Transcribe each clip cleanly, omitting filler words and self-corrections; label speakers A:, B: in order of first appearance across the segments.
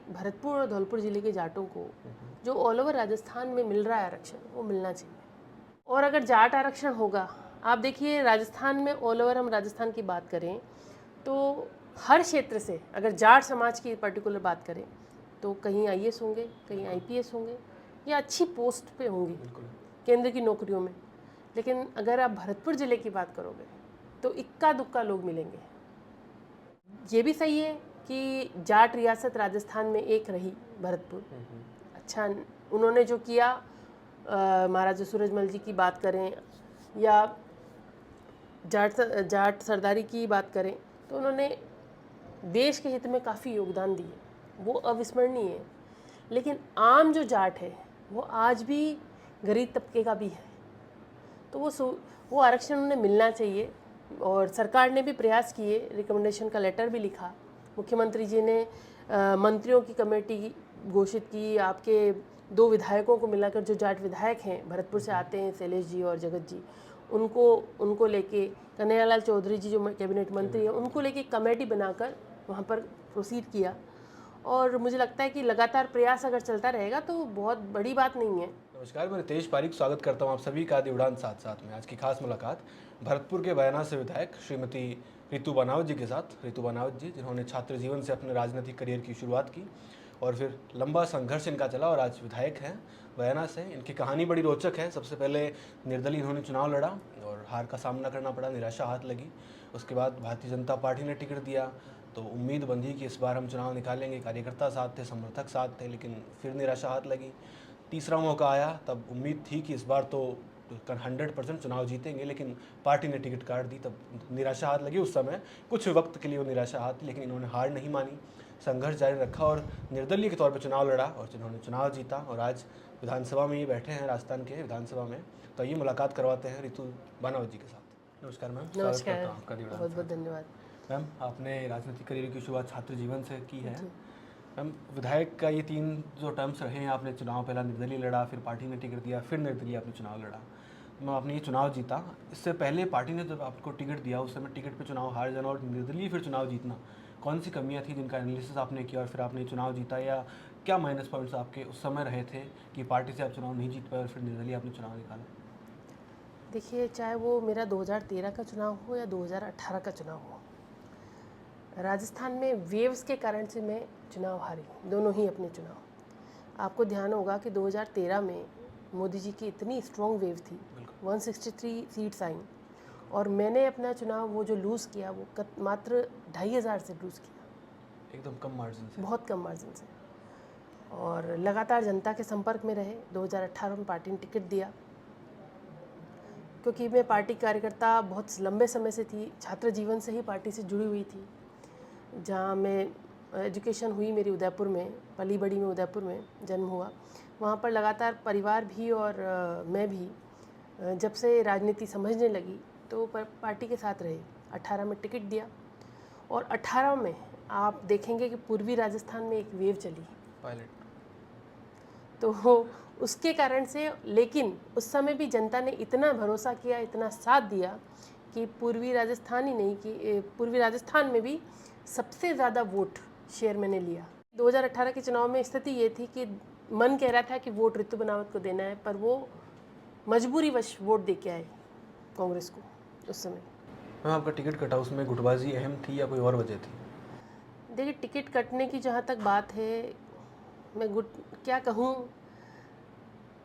A: भरतपुर और धौलपुर ज़िले के जाटों को जो ऑल ओवर राजस्थान में मिल रहा है आरक्षण, वो मिलना चाहिए। और अगर जाट आरक्षण होगा, आप देखिए राजस्थान में ऑल ओवर हम राजस्थान की बात करें तो हर क्षेत्र से अगर जाट समाज की पर्टिकुलर बात करें तो कहीं आईएएस होंगे, कहीं आईपीएस होंगे या अच्छी पोस्ट पे होंगे केंद्र की नौकरियों में। लेकिन अगर आप भरतपुर ज़िले की बात करोगे तो इक्का दुक्का लोग मिलेंगे। ये भी सही है कि जाट रियासत राजस्थान में एक रही भरतपुर, अच्छा उन्होंने जो किया, महाराजा सूरजमल जी की बात करें या जाट सरदारी की बात करें तो उन्होंने देश के हित में काफ़ी योगदान दिए, वो अविस्मरणीय है। लेकिन आम जो जाट है वो आज भी गरीब तबके का भी है, तो वो आरक्षण उन्हें मिलना चाहिए। और सरकार ने भी प्रयास किए, रिकमेंडेशन का लेटर भी लिखा, मुख्यमंत्री जी ने मंत्रियों की कमेटी घोषित की, आपके 2 विधायकों को मिलाकर जो जाट विधायक हैं भरतपुर से आते हैं, शैलेश जी और जगत जी, उनको लेके कन्हैयालाल चौधरी जी जो कैबिनेट मंत्री हैं उनको लेके कमेटी बनाकर वहाँ पर प्रोसीड किया। और मुझे लगता है कि लगातार प्रयास अगर चलता रहेगा तो बहुत बड़ी बात नहीं है।
B: नमस्कार, मैं रितेश पारिक स्वागत करता हूं आप सभी का दी उड़ान साथ साथ में। आज की खास मुलाकात भरतपुर के बयाना से विधायक श्रीमती रितु बनावत जी के साथ। रितु बनावत जी जिन्होंने छात्र जीवन से अपने राजनीतिक करियर की शुरुआत की और फिर लंबा संघर्ष इनका चला और आज विधायक हैं बयाना से। इनकी कहानी बड़ी रोचक है। सबसे पहले निर्दलीय इन्होंने चुनाव लड़ा और हार का सामना करना पड़ा, निराशा हाथ लगी। उसके बाद भारतीय जनता पार्टी ने टिकट दिया तो उम्मीद बंधी कि इस बार हम चुनाव निकालेंगे, कार्यकर्ता साथ थे, समर्थक साथ थे, लेकिन फिर निराशा हाथ लगी। तीसरा मौका आया, तब उम्मीद थी कि इस बार तो 100% चुनाव जीतेंगे, लेकिन पार्टी ने टिकट काट दी, तब निराशा हाथ लगी। उस समय कुछ वक्त के लिए वो निराशा हाथ थी, लेकिन इन्होंने हार नहीं मानी, संघर्ष जारी रखा और निर्दलीय के तौर पर चुनाव लड़ा और जिन्होंने चुनाव जीता और आज विधानसभा में ये बैठे हैं, राजस्थान के विधानसभा में। तो ये मुलाकात करवाते हैं रितु बनावत जी के साथ। नमस्कार मैम, स्वागत करता हूँ आपका।
A: बहुत बहुत धन्यवाद।
B: मैम, आपने राजनीतिक करियर की शुरुआत छात्र जीवन से की है। मैम, विधायक का ये 3 जो टर्म्स रहे हैं, आपने चुनाव पहला निर्दलीय लड़ा, फिर पार्टी ने टिकट दिया, फिर निर्दलीय आपने चुनाव लड़ा। मैम, आपने ये चुनाव जीता। इससे पहले पार्टी ने जब आपको टिकट दिया उस समय टिकट पे चुनाव हार जाना और निर्दलीय फिर चुनाव जीतना, कौन सी कमियां थी जिनका एनालिसिस आपने किया और फिर आपने चुनाव जीता, या क्या माइनस पॉइंट्स आपके उस समय रहे थे कि पार्टी से आप चुनाव नहीं जीत पाए और फिर निर्दलीय आपने चुनाव निकाला?
A: देखिए, चाहे वो मेरा 2013 का चुनाव हो या 2018 का चुनाव हो, राजस्थान में वेव्स के कारण से मैं चुनाव हारी, दोनों ही अपने चुनाव। आपको ध्यान होगा कि 2013 में मोदी जी की इतनी स्ट्रॉन्ग वेव थी, 163 सीट्स आई और मैंने अपना चुनाव वो जो लूज़ किया वो मात्र 2500 से लूज़ किया,
B: एकदम कम मार्जिन से,
A: बहुत कम मार्जिन से। और लगातार जनता के संपर्क में रहे। 2018 में पार्टी ने टिकट दिया क्योंकि मैं पार्टी कार्यकर्ता बहुत लंबे समय से थी, छात्र जीवन से ही पार्टी से जुड़ी हुई थी। जहाँ मैं एजुकेशन हुई मेरी उदयपुर में, पली बड़ी में उदयपुर में जन्म हुआ, वहाँ पर लगातार परिवार भी और मैं भी जब से राजनीति समझने लगी तो पार्टी के साथ रहे। 18 में टिकट दिया और 18 में आप देखेंगे कि पूर्वी राजस्थान में एक वेव चली
B: पायलट,
A: तो उसके कारण से। लेकिन उस समय भी जनता ने इतना भरोसा किया, इतना साथ दिया कि पूर्वी राजस्थान ही नहीं कि पूर्वी राजस्थान में भी सबसे ज़्यादा वोट शेयर मैंने लिया। 2018 के चुनाव में स्थिति ये थी कि मन कह रहा था कि वोट रितु बनावत को देना है, पर वो मजबूरीवश वोट दे के आए कांग्रेस को उस समय।
B: मैम, आपका टिकट कटा, उसमें गुटबाजी अहम थी या कोई और वजह थी?
A: देखिए, टिकट कटने की जहाँ तक बात है, मैं क्या कहूँ,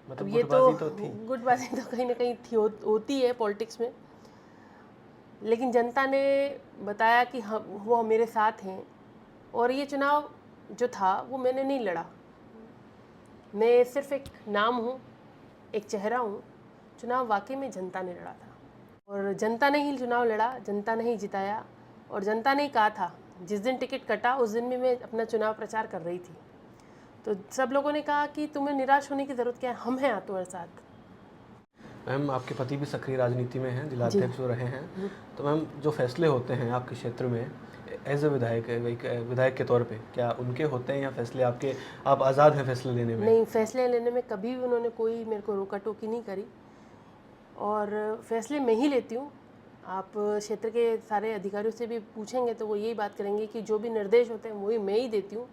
B: मतलब
A: अब ये तो
B: थी।
A: गुटबाजी तो कहीं ना कहीं थी, होती है पॉलिटिक्स में। लेकिन जनता ने बताया कि हम, वो मेरे साथ हैं और ये चुनाव जो था वो मैंने नहीं लड़ा, मैं सिर्फ एक नाम हूँ, एक चेहरा हूँ। चुनाव वाकई में जनता ने लड़ा था और जनता ने ही चुनाव लड़ा, जनता ने ही जिताया। और जनता ने ही कहा था, जिस दिन टिकट कटा उस दिन भी मैं अपना चुनाव प्रचार कर रही थी, तो सब लोगों ने कहा कि तुम्हें निराश होने की ज़रूरत क्या है, हम हैं तुम्हारे साथ।
B: मैम, आपके पति भी सक्रिय राजनीति में हैं, जिलाध्यक्ष जो रहे हैं, तो मैम जो फैसले होते हैं आपके क्षेत्र में एज ए विधायक, एक विधायक के तौर पे, क्या उनके होते हैं या फैसले आपके, आप आज़ाद हैं फैसले लेने में?
A: नहीं, फैसले लेने में कभी भी उन्होंने कोई मेरे को रोका टोकी नहीं करी और फैसले मैं ही लेती हूँ। आप क्षेत्र के सारे अधिकारियों से भी पूछेंगे तो वो यही बात करेंगे कि जो भी निर्देश होते हैं वही मैं ही देती हूँ।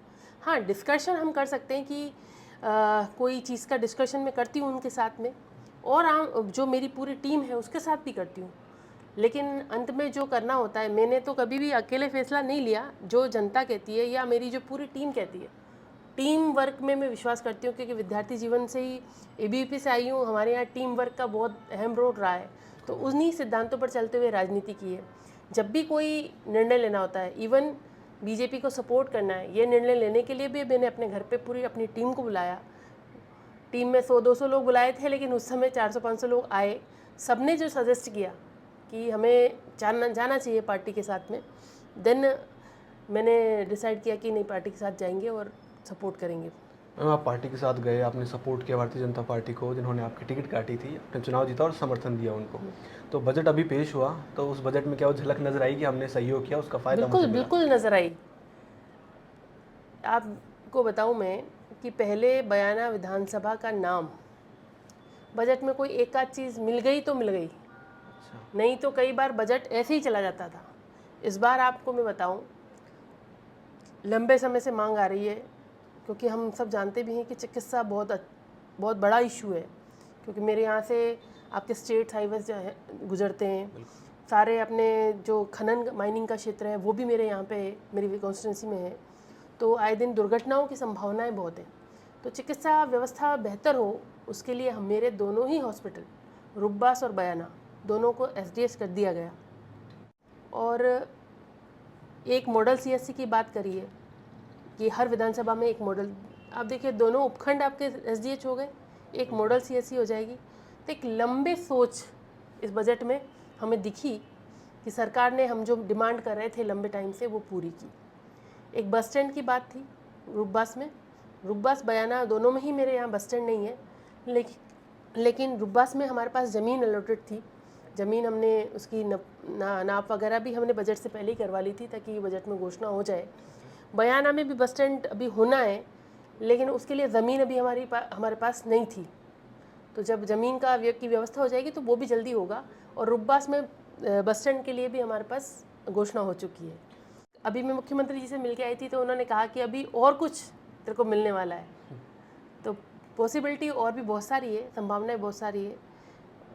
A: हाँ, डिस्कशन हम कर सकते हैं कि कोई चीज़ का डिस्कशन मैं करती हूँ उनके साथ में, और जो मेरी पूरी टीम है उसके साथ भी करती हूँ। लेकिन अंत में जो करना होता है, मैंने तो कभी भी अकेले फैसला नहीं लिया, जो जनता कहती है या मेरी जो पूरी टीम कहती है। टीम वर्क में मैं विश्वास करती हूँ, क्योंकि विद्यार्थी जीवन से ही एबीवीपी से आई हूँ। हमारे यहाँ टीम वर्क का बहुत अहम रोल रहा है, तो उन्हीं सिद्धांतों पर चलते हुए राजनीति की है। जब भी कोई निर्णय लेना होता है, इवन बीजेपी को सपोर्ट करना है, ये निर्णय लेने के लिए भी मैंने अपने घर पे पूरी अपनी टीम को बुलाया। टीम में 100-200 लोग बुलाए थे, लेकिन उस समय 400-500 लोग आए। सबने जो सजेस्ट किया कि हमें जाना चाहिए पार्टी के साथ में, देन मैंने डिसाइड किया कि नहीं, पार्टी के साथ जाएंगे और सपोर्ट करेंगे।
B: मैम, आप पार्टी के साथ गए, आपने सपोर्ट किया भारतीय जनता पार्टी को, जिन्होंने आपकी टिकट काटी थी, आपने चुनाव जीता और समर्थन दिया उनको। तो बजट अभी पेश हुआ, तो उस बजट में क्या वो झलक नजर आई कि हमने सहयोग किया, उसका फायदा मुझे
A: बिल्कुल
B: मिला?
A: बिल्कुल नज़र आई। आपको बताऊं मैं कि पहले बयाना विधानसभा का नाम, बजट में कोई एक आध चीज़ मिल गई तो मिल गई,
B: अच्छा।
A: नहीं तो कई बार बजट ऐसे ही चला जाता था। इस बार आपको मैं बताऊं, लंबे समय से मांग आ रही है, क्योंकि हम सब जानते भी हैं कि चिकित्सा बहुत बड़ा इशू है, क्योंकि मेरे यहाँ से आपके स्टेट हाईवेज जो है गुजरते हैं, सारे अपने जो खनन माइनिंग का क्षेत्र है वो भी मेरे यहाँ पे है, मेरी कॉन्स्टिट्यूंसी में है। तो आए दिन दुर्घटनाओं की संभावनाएं बहुत हैं। तो चिकित्सा व्यवस्था बेहतर हो, उसके लिए हम मेरे दोनों ही हॉस्पिटल, रुब्बास और बयाना, दोनों को एसडीएस कर दिया गया। और एक मॉडल सीएससी की बात करिए कि हर विधानसभा में एक मॉडल, आप देखिए दोनों उपखंड आपके एसडीएच हो गए, एक मॉडल सीएससी हो जाएगी। तो एक लंबे सोच इस बजट में हमें दिखी कि सरकार ने हम जो डिमांड कर रहे थे लंबे टाइम से वो पूरी की। एक बस स्टैंड की बात थी रुब्बास में, रुब्बास बयाना दोनों में ही मेरे यहाँ बस स्टैंड नहीं है, लेकिन रुब्बास में हमारे पास ज़मीन अलॉटेड थी। ज़मीन हमने उसकी नाप वगैरह भी हमने बजट से पहले ही करवा ली थी, ताकि बजट में घोषणा हो जाए। बयाना में भी बस स्टैंड अभी होना है, लेकिन उसके लिए ज़मीन अभी हमारे पास नहीं थी। तो जब ज़मीन की व्यवस्था हो जाएगी तो वो भी जल्दी होगा। और रुब्बास में बस स्टैंड के लिए भी हमारे पास घोषणा हो चुकी है। अभी मैं मुख्यमंत्री जी से मिल के आई थी, तो उन्होंने कहा कि अभी और कुछ तेरे को मिलने वाला है। तो पॉसिबिलिटी और भी बहुत सारी है, संभावनाएं बहुत सारी है,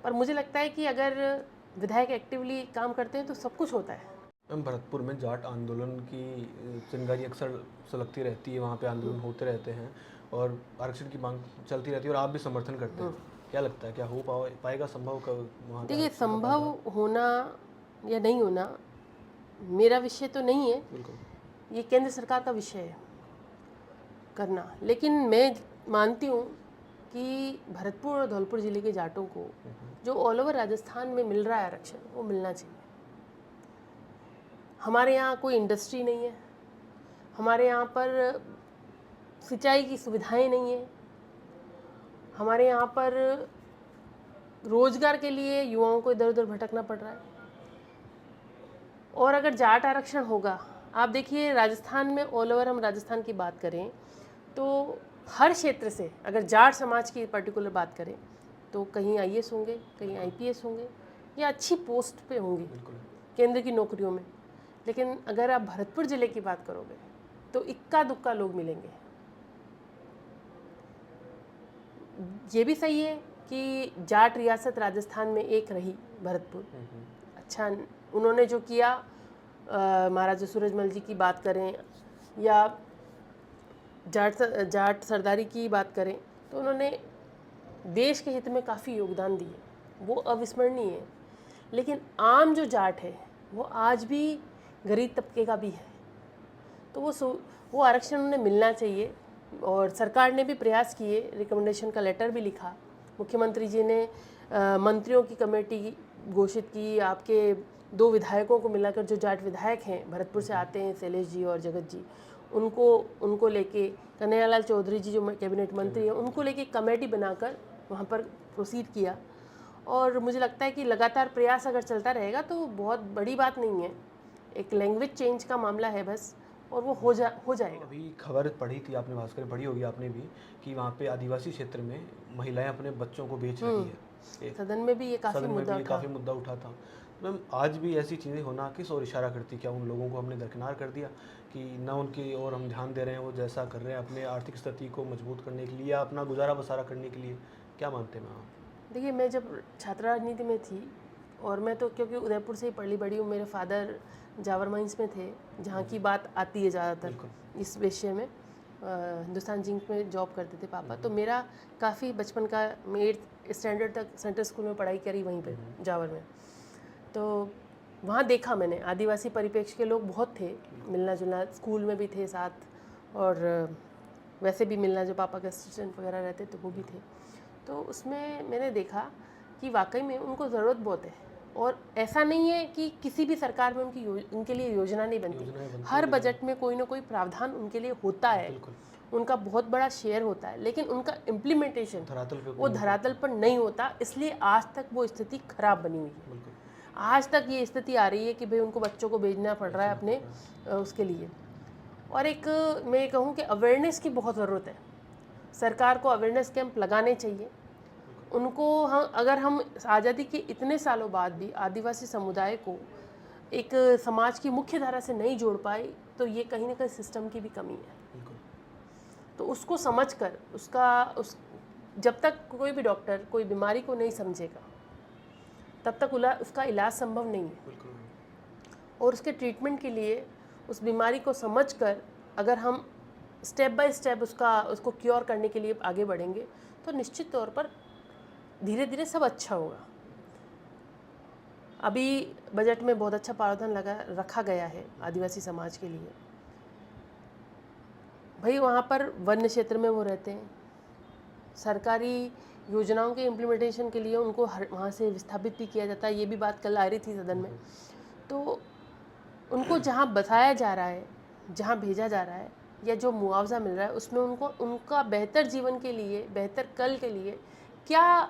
A: पर मुझे लगता है कि अगर विधायक एक्टिवली काम करते हैं तो सब कुछ होता है।
B: मैम, भरतपुर में जाट आंदोलन की चिंगारी अक्सर सुलगती रहती है, वहाँ पे आंदोलन होते रहते हैं और आरक्षण की मांग चलती रहती है, और आप भी समर्थन करते हैं। क्या लगता है, क्या हो पाएगा संभव कब वहाँ का
A: देखिए,
B: आरक्षण का
A: संभव
B: बाजार?
A: होना या नहीं होना मेरा विषय तो नहीं है,
B: बिल्कुल।
A: ये केंद्र सरकार का विषय है करना। लेकिन मैं मानती हूँ कि भरतपुर और धौलपुर ज़िले के जाटों को जो ऑल ओवर राजस्थान में मिल रहा है आरक्षण, वो मिलना चाहिए। हमारे यहाँ कोई इंडस्ट्री नहीं है, हमारे यहाँ पर सिंचाई की सुविधाएं नहीं है, हमारे यहाँ पर रोजगार के लिए युवाओं को इधर उधर भटकना पड़ रहा है। और अगर जाट आरक्षण होगा, आप देखिए राजस्थान में, ऑल ओवर हम राजस्थान की बात करें तो हर क्षेत्र से अगर जाट समाज की पर्टिकुलर बात करें तो कहीं आईएएस होंगे, कहीं आईपीएस होंगे, या अच्छी पोस्ट पे होंगे केंद्र की नौकरियों में। लेकिन अगर आप भरतपुर ज़िले की बात करोगे तो इक्का दुक्का लोग मिलेंगे। ये भी सही है कि जाट रियासत राजस्थान में एक रही भरतपुर, अच्छा उन्होंने जो किया, महाराजा सूरजमल जी की बात करें या जाट सरदारी की बात करें, तो उन्होंने देश के हित में काफ़ी योगदान दिए, वो अविस्मरणीय है। लेकिन आम जो जाट है वो आज भी गरीब तबके का भी है, तो वो आरक्षण उन्हें मिलना चाहिए। और सरकार ने भी प्रयास किए, रिकमेंडेशन का लेटर भी लिखा, मुख्यमंत्री जी ने मंत्रियों की कमेटी घोषित की, आपके 2 विधायकों को मिलाकर जो जाट विधायक हैं भरतपुर से आते हैं, शैलेश जी और जगत जी, उनको लेके, कन्हैयालाल चौधरी जी जो कैबिनेट मंत्री हैं, उनको लेके कमेटी बनाकर वहाँ पर प्रोसीड किया। और मुझे लगता है कि लगातार प्रयास अगर चलता रहेगा तो बहुत बड़ी बात नहीं है, एक लैंग्वेज चेंज का मामला है बस, और वो हो जाएगा।
B: अभी खबर पढ़ी थी आपने, भास्कर पढ़ी होगी आपने भी, कि वहाँ पे आदिवासी क्षेत्र में महिलाएं अपने बच्चों को बेच रही है।
A: सदन में भी ये काफ़ी मुद्दा उठा।
B: काफ़ी मुद्दा उठा था। मैम आज भी ऐसी चीज़ें होना किस ओर इशारा करती, क्या उन लोगों को हमने दरकिनार कर दिया कि ना उनकी ओर हम ध्यान दे रहे हैं, वो जैसा कर रहे हैं अपने आर्थिक स्थिति को मजबूत करने के लिए या अपना गुजारा बसारा करने के लिए, क्या मानते हैं मैम आप?
A: देखिए, मैं जब छात्र राजनीति में थी, और मैं तो क्योंकि उदयपुर से ही पली बड़ी हूँ, मेरे फादर जावर माइंस में थे, जहाँ की बात आती है ज़्यादातर
B: बिल्कुल।
A: इस विषय में। हिंदुस्तान जिंक में जॉब करते थे पापा, तो मेरा काफ़ी बचपन का, मैं 8th स्टैंडर्ड तक सेंट्रल स्कूल में पढ़ाई करी वहीं पे जावर में। तो वहाँ देखा मैंने, आदिवासी परिप्रेक्ष्य के लोग बहुत थे, मिलना जुलना, स्कूल में भी थे साथ, और वैसे भी मिलना, जो पापा के असिस्टेंट वगैरह रहते तो वो भी थे। तो उसमें मैंने देखा कि वाकई में उनको ज़रूरत बहुत है, और ऐसा नहीं है कि किसी भी सरकार में उनके लिए योजना नहीं बनती। हर बजट में कोई ना कोई प्रावधान उनके लिए होता है, उनका बहुत बड़ा शेयर होता है, लेकिन उनका इम्प्लीमेंटेशन वो धरातल पर नहीं होता, इसलिए आज तक वो स्थिति खराब बनी हुई है। आज तक ये स्थिति आ रही है कि भाई उनको बच्चों को भेजना पड़ रहा है अपने उसके लिए। और एक मैं कहूँ कि अवेयरनेस की बहुत ज़रूरत है, सरकार को अवेयरनेस कैंप लगाने चाहिए उनको। अगर हम आज़ादी के इतने सालों बाद भी आदिवासी समुदाय को एक समाज की मुख्य धारा से नहीं जोड़ पाए, तो ये कहीं ना कहीं सिस्टम की भी कमी है। तो उसको समझकर जब तक कोई भी डॉक्टर कोई बीमारी को नहीं समझेगा, तब तक उसका इलाज संभव नहीं है। और उसके ट्रीटमेंट के लिए उस बीमारी को समझकर अगर हम स्टेप बाय स्टेप उसको क्योर करने के लिए आगे बढ़ेंगे, तो निश्चित तौर पर धीरे धीरे सब अच्छा होगा। अभी बजट में बहुत अच्छा प्रावधान रखा गया है आदिवासी समाज के लिए। भाई वहाँ पर वन्य क्षेत्र में वो रहते हैं, सरकारी योजनाओं के इम्प्लीमेंटेशन के लिए उनको वहाँ से विस्थापित भी किया जाता है। ये भी बात कल आ रही थी सदन में। तो उनको जहाँ बसाया जा रहा है, जहाँ भेजा जा रहा है, या जो मुआवजा मिल रहा है, उसमें उनको उनका बेहतर जीवन के लिए, बेहतर कल के लिए क्या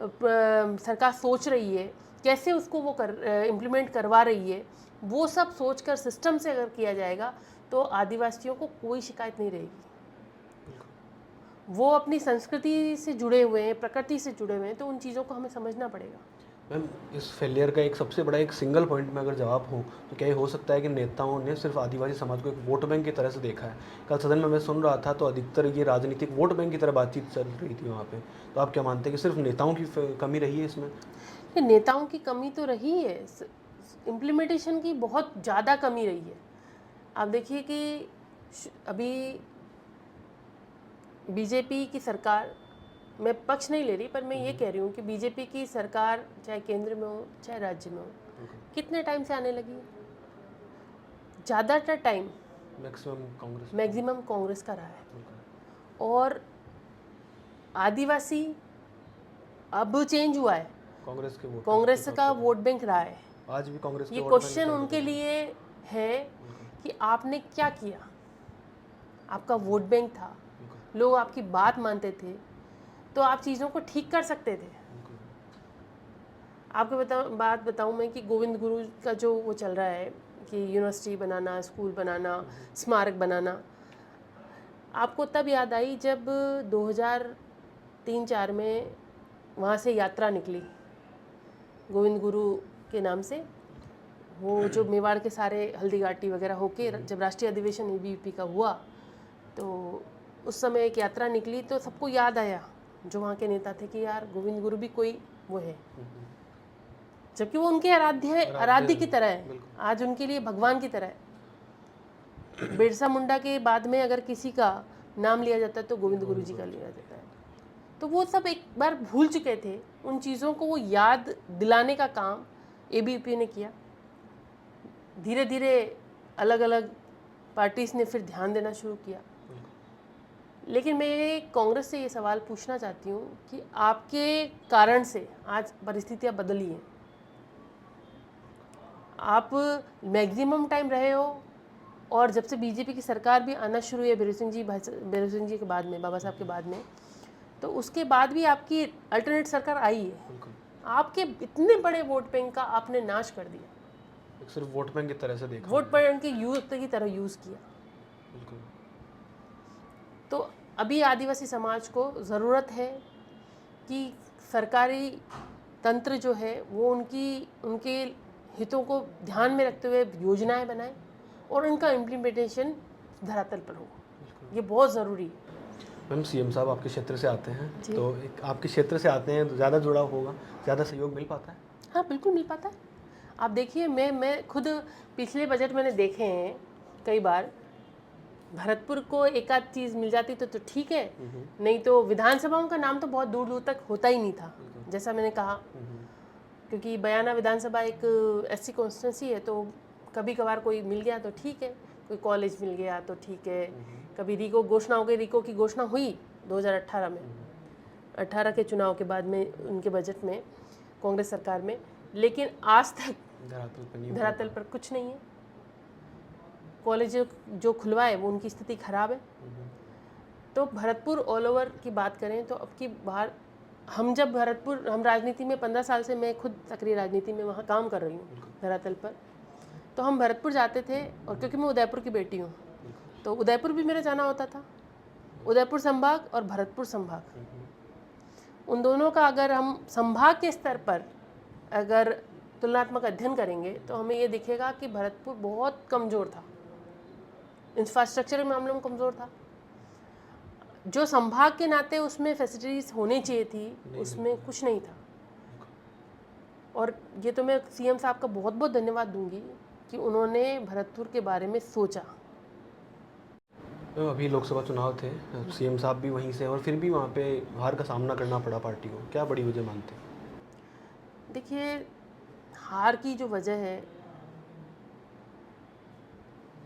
A: सरकार सोच रही है, कैसे उसको वो इम्प्लीमेंट करवा रही है, वो सब सोचकर सिस्टम से अगर किया जाएगा तो आदिवासियों को कोई शिकायत नहीं रहेगी। वो अपनी संस्कृति से जुड़े हुए हैं, प्रकृति से जुड़े हुए हैं, तो उन चीज़ों को हमें समझना पड़ेगा।
B: मैम इस फेलियर का एक सबसे बड़ा एक सिंगल पॉइंट में अगर जवाब हो तो क्या ये हो सकता है कि नेताओं ने सिर्फ आदिवासी समाज को एक वोट बैंक की तरह से देखा है? कल सदन में मैं सुन रहा था तो अधिकतर ये राजनीतिक वोट बैंक की तरह बातचीत चल रही थी वहाँ पे। तो आप क्या मानते हैं कि सिर्फ नेताओं की कमी रही है इसमें?
A: ये नेताओं की कमी तो रही है, इम्प्लीमेंटेशन की बहुत ज़्यादा कमी रही है। आप देखिए कि अभी बीजेपी की सरकार, मैं पक्ष नहीं ले रही, पर मैं ये कह रही हूँ कि बीजेपी की सरकार चाहे केंद्र में हो चाहे राज्य में हो, कितने टाइम से आने लगी है? ज़्यादातर टाइम मैक्सिमम कांग्रेस का रहा है। और आदिवासी अब चेंज हुआ है, कांग्रेस का वोट बैंक रहा है।
B: आज भी कांग्रेस
A: ये क्वेश्चन उनके लिए है कि आपने क्या किया? आपका वोट बैंक था, लोग आपकी बात मानते थे, तो आप चीज़ों को ठीक कर सकते थे। आपको बात बताऊं मैं कि गोविंद गुरु का जो वो चल रहा है कि यूनिवर्सिटी बनाना, स्कूल बनाना, स्मारक बनाना, आपको तब याद आई जब 2003-4 में वहाँ से यात्रा निकली गोविंद गुरु के नाम से, वो जो मेवाड़ के सारे हल्दी घाटी वगैरह होके जब राष्ट्रीय अधिवेशन एबीवीपी का हुआ, तो उस समय एक यात्रा निकली, तो सबको याद आया जो वहाँ के नेता थे कि यार गोविंद गुरु भी कोई वो है, जबकि वो उनके आराध्य की तरह है, आज उनके लिए भगवान की तरह है। बिरसा मुंडा के बाद में अगर किसी का नाम लिया जाता है तो गोविंद गुरु जी का लिया जाता है। तो वो सब एक बार भूल चुके थे, उन चीज़ों को वो याद दिलाने का काम एबीवीपी ने किया। धीरे धीरे अलग अलग पार्टीज ने फिर ध्यान देना शुरू किया। लेकिन मैं कांग्रेस से ये सवाल पूछना चाहती हूँ कि आपके कारण से आज परिस्थितियाँ बदली हैं। आप मैक्सिमम टाइम रहे हो, और जब से बीजेपी की सरकार भी आना शुरू है भैरव सिंह जी के बाद में, बाबा साहब के बाद में, तो उसके बाद भी आपकी अल्टरनेट सरकार आई है। आपके इतने बड़े वोट बैंक का आपने नाश कर दिया,
B: सिर्फ वोट बैंक की तरह से देखा,
A: वोट बैंक के यूज की तरह यूज़ किया। तो अभी आदिवासी समाज को ज़रूरत है कि सरकारी तंत्र जो है वो उनके हितों को ध्यान में रखते हुए योजनाएं बनाएं और उनका इम्प्लीमेंटेशन धरातल पर हो। ये बहुत ज़रूरी है।
B: मैम, सीएम साहब आपके क्षेत्र से आते हैं,
A: जी।
B: तो एक आपके क्षेत्र से आते हैं तो ज़्यादा जुड़ाव होगा, ज़्यादा सहयोग मिल पाता है?
A: हाँ, बिल्कुल मिल पाता है। आप देखिए, मैं खुद पिछले बजट मैंने देखे हैं कई बार। भरतपुर को एक आध चीज़ मिल जाती तो ठीक है, नहीं तो विधानसभाओं का नाम तो बहुत दूर दूर तक होता ही नहीं था, जैसा मैंने कहा। क्योंकि बयाना विधानसभा एक ऐसी कॉन्स्टिट्यूंसी है, तो कभी कभार कोई मिल गया तो ठीक है, कोई कॉलेज मिल गया तो ठीक है। कभी रिको घोषणा हो गई, रिको की घोषणा हुई 2018 में, 18 के चुनाव के बाद में उनके बजट में, कांग्रेस सरकार में, लेकिन आज तक धरातल पर कुछ नहीं है। कॉलेज जो खुलवाए वो उनकी स्थिति खराब है। तो भरतपुर ऑल ओवर की बात करें तो अब की बार हम राजनीति में 15 साल से, मैं खुद सक्रिय राजनीति में वहाँ काम कर रही हूँ धरातल पर। तो हम भरतपुर जाते थे, और क्योंकि मैं उदयपुर की बेटी हूँ तो उदयपुर भी मेरा जाना होता था। उदयपुर संभाग और भरतपुर संभाग, उन दोनों का अगर हम संभाग के स्तर पर अगर तुलनात्मक अध्ययन करेंगे तो हमें ये दिखेगा कि भरतपुर बहुत कमज़ोर था, इंफ्रास्ट्रक्चर के मामलों में कमज़ोर था। जो संभाग के नाते उसमें फैसिलिटीज होनी चाहिए थी, उसमें कुछ नहीं था। और ये तो मैं सीएम साहब का बहुत बहुत धन्यवाद दूंगी कि उन्होंने भरतपुर के बारे में सोचा।
B: अभी लोकसभा चुनाव थे, सीएम साहब भी वहीं से, और फिर भी वहाँ पे हार का सामना करना पड़ा पार्टी को, क्या बड़ी वजह मानते हैं?
A: देखिए, हार की जो वजह है,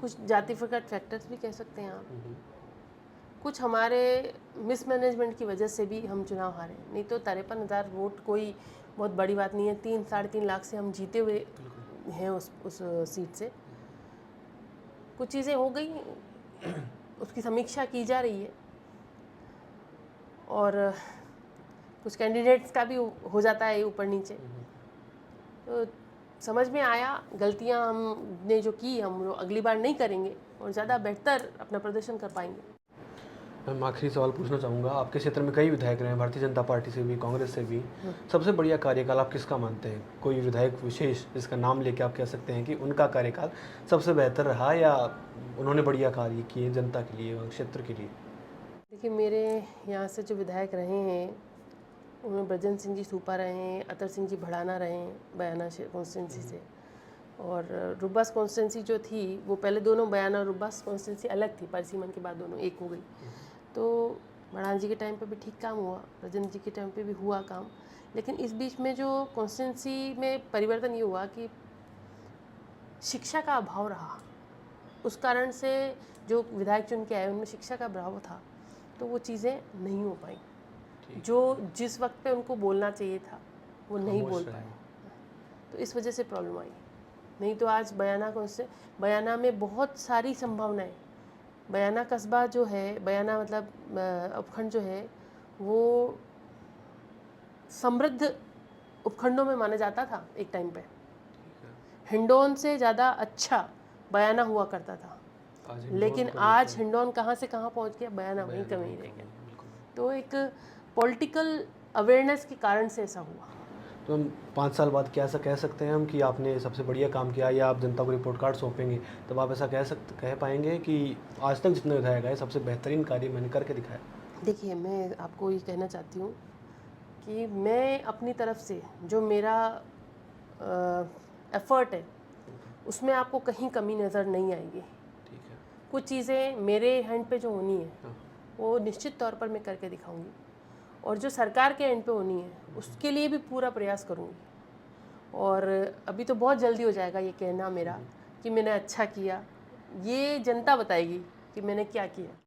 A: कुछ जातिगत फैक्टर्स भी कह सकते हैं आप, कुछ हमारे मिसमैनेजमेंट की वजह से भी हम चुनाव हारे। नहीं तो 53,000 वोट कोई बहुत बड़ी बात नहीं है। 3-3.5 लाख से हम जीते हुए हैं उस सीट से। कुछ चीज़ें हो गई, उसकी समीक्षा की जा रही है, और कुछ कैंडिडेट्स का भी हो जाता है ऊपर नीचे। तो समझ में आया, गलतियां हमने जो की हम लोग अगली बार नहीं करेंगे और ज़्यादा बेहतर अपना प्रदर्शन कर पाएंगे।
B: मैं आखिरी सवाल पूछना चाहूँगा, आपके क्षेत्र में कई विधायक रहे हैं, भारतीय जनता पार्टी से भी, कांग्रेस से भी। सबसे बढ़िया कार्यकाल आप किसका मानते हैं? कोई विधायक विशेष जिसका नाम लेके आप कह सकते हैं कि उनका कार्यकाल सबसे बेहतर रहा, या उन्होंने बढ़िया कार्य किए जनता के लिए और क्षेत्र के लिए?
A: देखिए, मेरे यहाँ से जो विधायक रहे हैं उनमें ब्रजन सिंह जी सूपा रहे हैं, अतर सिंह जी भड़ाना रहे हैं बयाना कॉन्स्टिट्यूंसी से, और रुब्बास कॉन्स्टिट्यूंसी जो थी वो पहले दोनों बयाना और रुब्बास कॉन्स्टिट्यूंसी अलग थी, परिसीमन के बाद दोनों एक हो गई। तो भड़ाना जी के टाइम पे भी ठीक काम हुआ, ब्रजन जी के टाइम पे भी हुआ काम, लेकिन इस बीच में जो कॉन्स्टिट्यूंसी में परिवर्तन ये हुआ कि शिक्षा का अभाव रहा। उस कारण से जो विधायक चुन के आए उनमें शिक्षा का अभाव था, तो वो चीज़ें नहीं हो पाई। जो जिस वक्त पे उनको बोलना चाहिए था वो नहीं बोल पाए, तो इस वजह से प्रॉब्लम आई। नहीं तो आज बयाना में बहुत सारी संभावनाएं। बयाना कस्बा जो है, बयाना मतलब उपखंड जो है, वो समृद्ध उपखंडों में माना जाता था एक टाइम पे। हिंडौन से ज़्यादा अच्छा बयाना हुआ करता था, लेकिन आज हिंडौन कहाँ से कहाँ पहुँच गया, बयाना वहीं कहीं रह गया। तो एक पॉलिटिकल अवेयरनेस के कारण से ऐसा हुआ।
B: तो हम 5 साल बाद क्या ऐसा कह सकते हैं हम कि आपने सबसे बढ़िया काम किया, या आप जनता को रिपोर्ट कार्ड सौंपेंगे तब आप ऐसा कह पाएंगे कि आज तक जितने विधायक आए सबसे बेहतरीन कार्य मैंने करके दिखाया?
A: देखिए, मैं आपको ये कहना चाहती हूँ कि मैं अपनी तरफ से जो मेरा एफर्ट है उसमें आपको कहीं कमी नज़र नहीं आएगी।
B: ठीक है।
A: कुछ चीज़ें मेरे हैंड पे जो होनी है वो निश्चित तौर पर मैं करके दिखाऊंगी, और जो सरकार के एंड पे होनी है उसके लिए भी पूरा प्रयास करूंगी। और अभी तो बहुत जल्दी हो जाएगा ये कहना मेरा कि मैंने अच्छा किया, ये जनता बताएगी कि मैंने क्या किया।